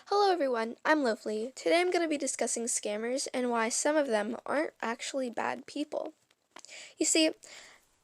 Hello everyone, I'm Lovely. Today I'm going to be discussing scammers and why some of them aren't actually bad people. You see,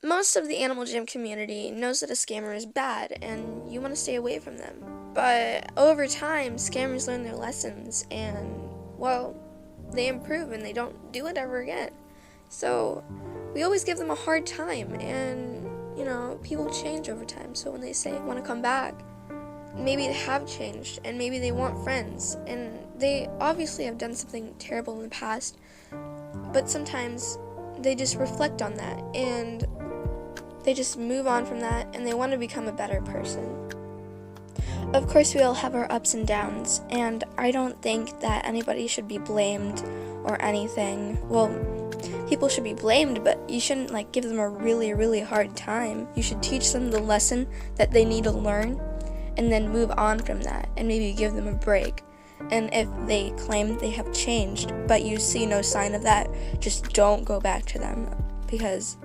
most of the Animal Jam community knows that a scammer is bad and you want to stay away from them. But over time, scammers learn their lessons and, well, they improve and they don't do it ever again. So we always give them a hard time and, people change over time. So when they say want to come back, maybe they have changed and maybe they want friends and they obviously have done something terrible in the past, but sometimes they just reflect on that and they just move on from that and they want to become a better person. Of course, we all have our ups and downs, and I don't think that anybody should be blamed or anything. Well, people should be blamed, but you shouldn't give them a really, really hard time. You should teach them the lesson that they need to learn and then move on from that and maybe give them a break. And if they claim they have changed but you see no sign of that, just don't go back to them because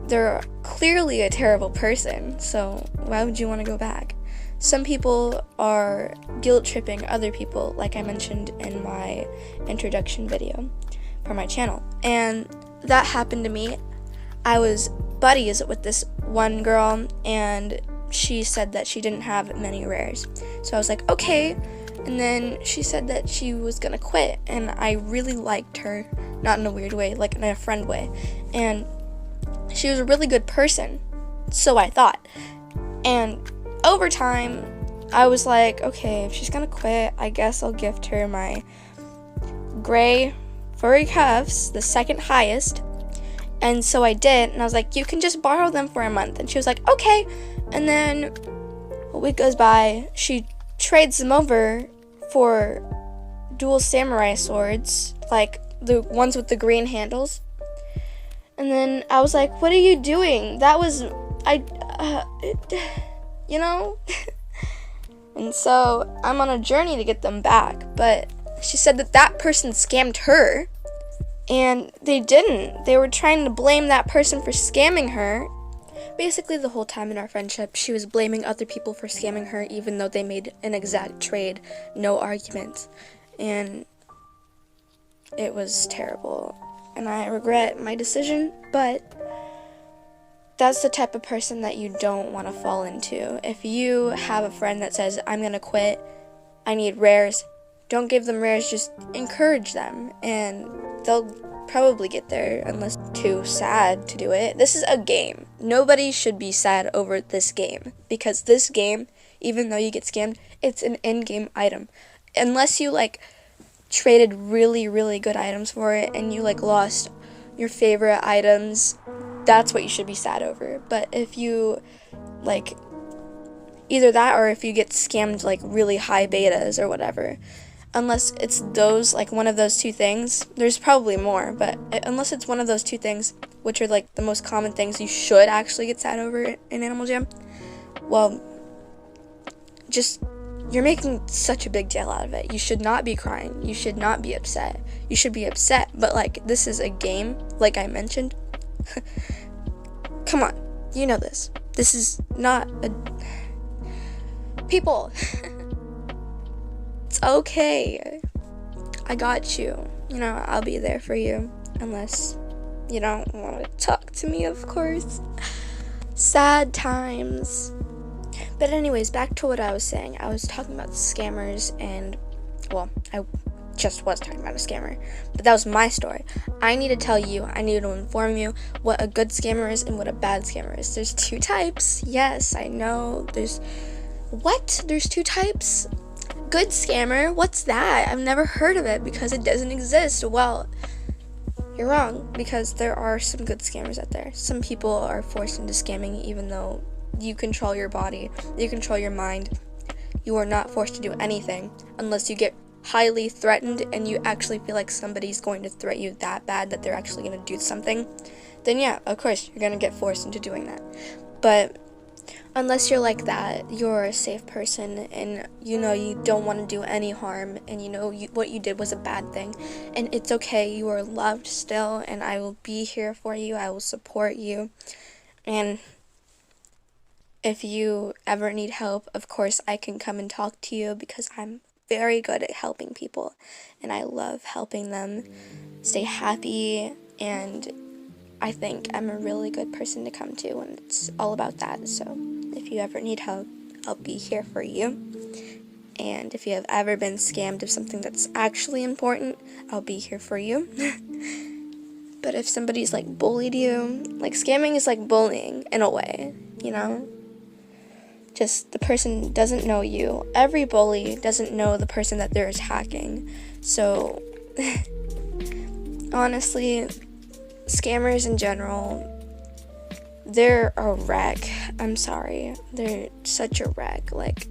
they're clearly a terrible person, so why would you want to go back? Some people are guilt tripping other people, like I mentioned in my introduction video for my channel, and that happened to me. I was buddies with this one girl and she said that she didn't have many rares. So I was like, okay. And then she said that she was gonna quit, and I really liked her, not in a weird way, like in a friend way. And she was a really good person, so I thought. And over time, I was like, okay, if she's gonna quit, I guess I'll gift her my gray furry cuffs, the second highest. And so I did, and I was like, you can just borrow them for a month. And she was like, okay. And then a week goes by, she trades them over for dual samurai swords, like the ones with the green handles. And then I was like, what are you doing? That was, And so I'm on a journey to get them back, but she said that person scammed her, and they didn't. They were trying to blame that person for scamming her. Basically, the whole time in our friendship, she was blaming other people for scamming her, even though they made an exact trade, no argument. And it was terrible. And I regret my decision, but that's the type of person that you don't want to fall into. If you have a friend that says, I'm going to quit, I need rares, don't give them rares, just encourage them, and they'll probably get there unless too sad to do it. This is a game. Nobody should be sad over this game, because this game, even though you get scammed, it's an in-game item. Unless you traded really, really good items for it and you lost your favorite items, that's what you should be sad over. But if you either that or if you get scammed really high betas or whatever, unless it's those one of those two things, there's probably more, but unless it's one of those two things, which are the most common things you should actually get sad over in Animal Jam, well, just you're making such a big deal out of it. You should not be crying. You should not be upset. You should be upset, but this is a game, like I mentioned. Come on, you know this. This is not a... People, it's okay. I got you. I'll be there for you, unless you don't want to talk to me, of course. Sad times. But anyways, back to what I was saying. I was talking about scammers and, well, I just was talking about a scammer, but that was my story. I need to tell you, I need to inform you what a good scammer is and what a bad scammer is. There's two types. Yes, I know. There's two types? Good scammer? What's that? I've never heard of it because it doesn't exist. Well, you're wrong, because there are some good scammers out there. Some people are forced into scamming even though you control your body, you control your mind. You are not forced to do anything unless you get highly threatened and you actually feel like somebody's going to threat you that bad that they're actually going to do something. Then yeah, of course, you're going to get forced into doing that. But unless you're like that, you're a safe person and you don't want to do any harm and what you did was a bad thing. And it's okay, you are loved still, and I will be here for you, I will support you. And if you ever need help, of course, I can come and talk to you because I'm very good at helping people, and I love helping them stay happy, and I think I'm a really good person to come to, and it's all about that. So if you ever need help, I'll be here for you. And if you have ever been scammed of something that's actually important, I'll be here for you. But if somebody's like bullied you, like scamming is like bullying in a way, you know? Just the person doesn't know you. Every bully doesn't know the person that they're attacking. So honestly, scammers in general, they're a wreck. I'm sorry. They're such a wreck. Like,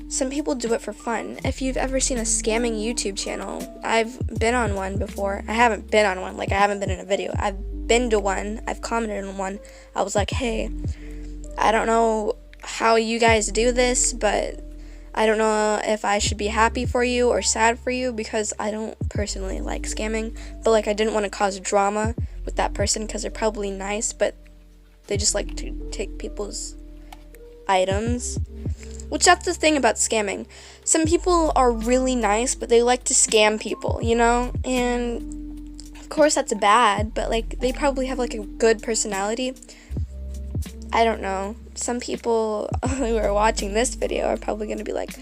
some people do it for fun. If you've ever seen a scamming YouTube channel, I've been on one before. I haven't been on one, like I haven't been in a video. I've been to one. I've commented on one. I was like, hey, I don't know how you guys do this, but I don't know if I should be happy for you or sad for you, because I don't personally like scamming. But like, I didn't want to cause drama with that person because they're probably nice, but they just like to take people's items. Which, that's the thing about scamming. Some people are really nice, but they like to scam people, you know? And of course that's bad, but like, they probably have like a good personality. I don't know. Some people who are watching this video are probably going to be like,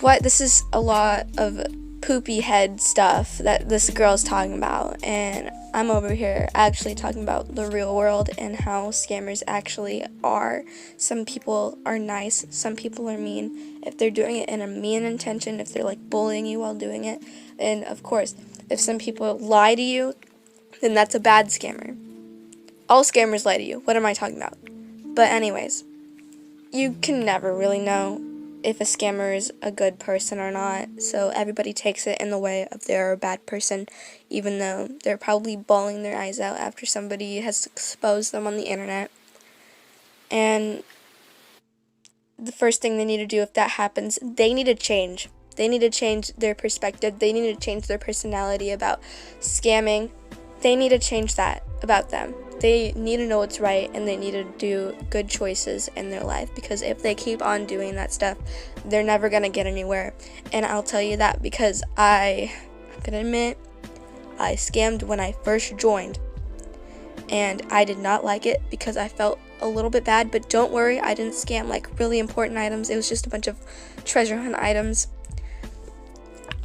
what? This is a lot of poopy head stuff that this girl's talking about. And I'm over here actually talking about the real world and how scammers actually are. Some people are nice, some people are mean. If they're doing it in a mean intention, if they're like bullying you while doing it, and of course, if some people lie to you, then that's a bad scammer. All scammers lie to you. What am I talking about? But anyways, you can never really know if a scammer is a good person or not, so everybody takes it in the way of they're a bad person, even though they're probably bawling their eyes out after somebody has exposed them on the internet. And the first thing they need to do if that happens, they need to change. They need to change their perspective. They need to change their personality about scamming. They need to change that about them. They need to know what's right, and they need to do good choices in their life, because if they keep on doing that stuff, they're never going to get anywhere. And I'll tell you that because I'm going to admit, I scammed when I first joined, and I did not like it because I felt a little bit bad. But don't worry, I didn't scam like really important items. It was just a bunch of treasure hunt items.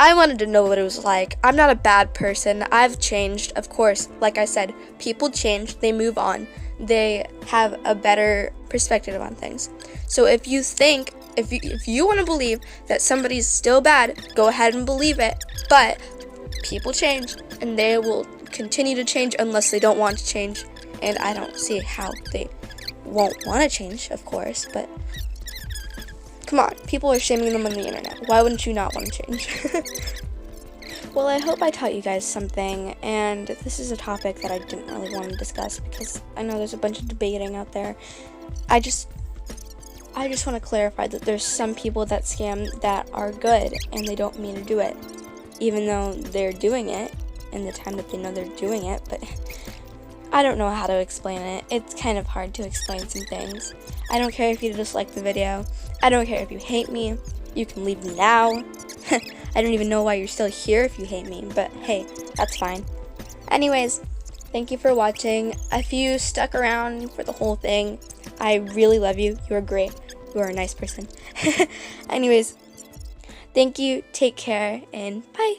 I wanted to know what it was like. I'm not a bad person. I've changed, of course. Like I said, people change, they move on. They have a better perspective on things. So if you think, if you want to believe that somebody's still bad, go ahead and believe it. But people change, and they will continue to change unless they don't want to change. And I don't see how they won't want to change, of course, but come on, people are shaming them on the internet. Why wouldn't you not want to change? Well, I hope I taught you guys something, and this is a topic that I didn't really want to discuss because I know there's a bunch of debating out there. I just want to clarify that there's some people that scam that are good, and they don't mean to do it, even though they're doing it in the time that they know they're doing it, but I don't know how to explain it. It's kind of hard to explain some things. I don't care if you dislike the video. I don't care if you hate me. You can leave me now. I don't even know why you're still here if you hate me, but hey, that's fine. Anyways, thank you for watching. If you stuck around for the whole thing, I really love you. You are great. You are a nice person. Anyways, thank you, take care, and bye.